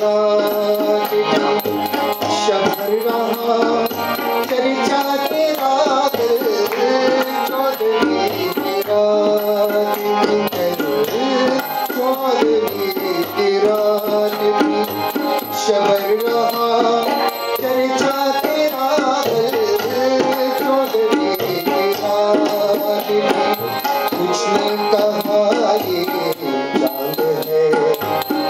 रात शबर रहा चर्चा तेरा दिल चौधरी तेरा चौधरी तेरा शबर रहा चर्चा तेरा दिल चौधरी तेरा कुछ ने कहा ये चांद है,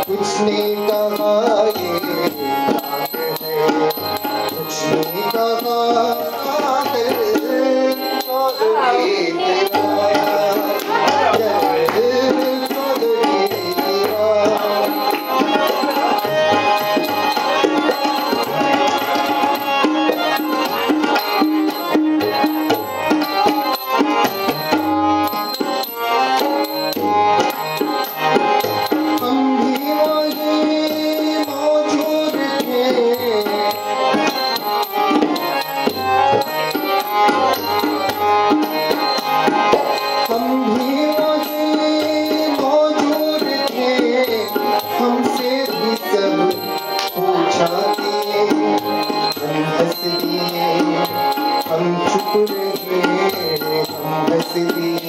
कुछ ने कहा ये चांद है, कुछ ने कहा दिल चौधरी तेरा दिल चौधरी तेरा। हम चुप रहे, हम हंस दिए,